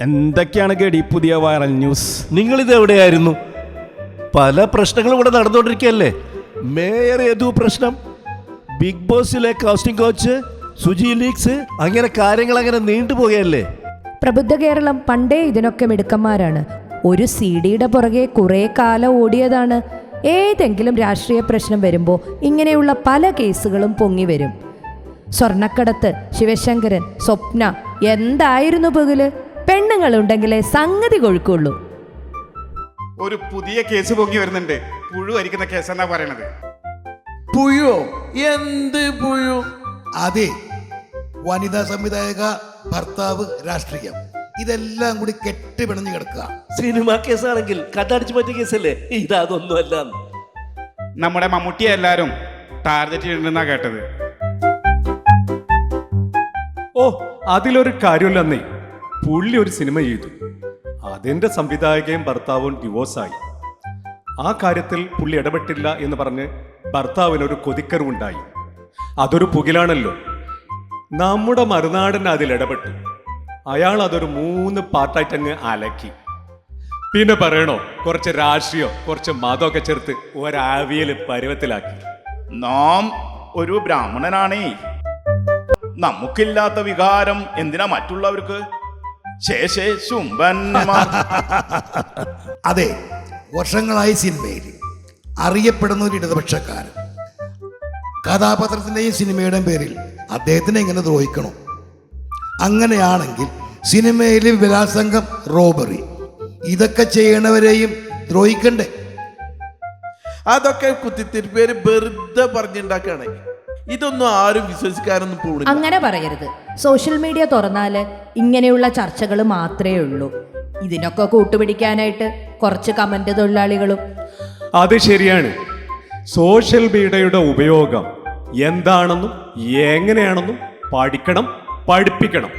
എന്തൊക്കെയാണ് ഗഡി പുതിയ viral news? നിങ്ങളിത് എവിടെയായിരുന്നു? പല പ്രശ്നങ്ങളും ഇവിടെ നടന്നുകൊണ്ടിരിക്കുകയല്ലേ. മേയർ ഏതു പ്രശ്നം, ബിഗ് ബോസിലെ കാസ്റ്റിംഗ് കോച്ച്, സുജി ലീക്സ്, അങ്ങനെ കാര്യങ്ങൾ അങ്ങനെ നീണ്ടുപോകുകയല്ലേ. പ്രബുദ്ധ കേരളം പണ്ടേ ഇതിനൊക്കെ മിടുക്കന്മാരാണ്. ഒരു CD-യുടെ പുറകെ കുറേ കാലം ഓടിയതാണ്. ഏതെങ്കിലും രാഷ്ട്രീയ പ്രശ്നം വരുമ്പോൾ ഇങ്ങനെയുള്ള പല കേസുകളും പൊങ്ങി വരും. സ്വർണ്ണക്കടത്ത്, ശിവശങ്കരൻ, സ്വപ്ന, എന്തായിരുന്നു പകല്? പെണ്ണുങ്ങളുണ്ടെങ്കിലേ സംഗതി കൊഴുക്കുള്ളൂ. ഒരു പുതിയ കേസ് പൊങ്ങി വരുന്നുണ്ട്. പുഴു അരിക്കുന്ന കേസെന്നാ പറയണത്. പുഴോ? എന്ത് പുഴു? അതെ, വനിതാ സംവിധായക, ഭർത്താവ്, രാഷ്ട്രീയം, ഇതെല്ലാം കൂടി കെട്ടിപിണഞ്ഞു കിടക്കുക. സിനിമാ കേസാണെങ്കിൽ കണ്ടടിച്ചു പറ്റിയ കേസല്ലേ, ഇതൊന്നുമല്ല. നമ്മുടെ മമ്മൂട്ടിയെ എല്ലാരും ടാർഗറ്റ് ചെയ്യണമെന്നാ കേട്ടത്. ഓ, അതിലൊരു കാര്യമില്ലെന്നേ. പുള്ളി ഒരു സിനിമ ചെയ്തു, അതിന്റെ സംവിധായകയും ഭർത്താവും ഡിവോഴ്സായി. ആ കാര്യത്തിൽ പുള്ളി ഇടപെട്ടില്ല എന്ന് പറഞ്ഞ് ഭർത്താവിനൊരു കൊതിക്കറിവുണ്ടായി. അതൊരു പുകിലാണല്ലോ. നമ്മുടെ മറുനാടൻ അതിൽ ഇടപെട്ടു. അയാൾ അതൊരു 3 പാർട്ടായിട്ടങ്ങ് അലക്കി. പിന്നെ പറയണോ, കുറച്ച് രാഷ്ട്രീയം, കുറച്ച് മതമൊക്കെ ചേർത്ത് ഒരാവിയൽ പരുവത്തിലാക്കി. നാം ഒരു ബ്രാഹ്മണനാണേ, നമുക്കില്ലാത്ത വികാരം എന്തിനാ മറ്റുള്ളവർക്ക്? ശേഷേ ശുംഭന്മാർ. അതെ, വർഷങ്ങളായി സിനിമയിൽ അറിയപ്പെടുന്ന ഒരു ഇടതുപക്ഷക്കാരൻ കഥാപാത്രത്തിൻ്റെയും സിനിമയുടെയും പേരിൽ അദ്ദേഹത്തിനെ എങ്ങനെ ദ്രോഹിക്കണം? അങ്ങനെയാണെങ്കിൽ സിനിമയിൽ ബലാത്സംഗം, റോബറി, ഇതൊക്കെ ചെയ്യണവരെയും ദ്രോഹിക്കണ്ടേ? അതൊക്കെ കുത്തിത്തിരിപ്പേര് വെറുതെ പറഞ്ഞുണ്ടാക്കാണ്. ഇതൊന്നും ആരും വിശ്വസിക്കാനൊന്നും പോകുന്നില്ല. അങ്ങനെ പറയരുത്. സോഷ്യൽ മീഡിയ തുറന്നാല് ഇങ്ങനെയുള്ള ചർച്ചകൾ മാത്രമേ ഉള്ളൂ. ഇതിനൊക്കെ കൂട്ടുപിടിക്കാനായിട്ട് കുറച്ച് കമന്റ് തൊഴിലാളികളും. അത് ശരിയാണ്. സോഷ്യൽ മീഡിയയുടെ ഉപയോഗം എന്താണെന്നും എങ്ങനെയാണെന്നും പഠിക്കണം, പഠിപ്പിക്കണം.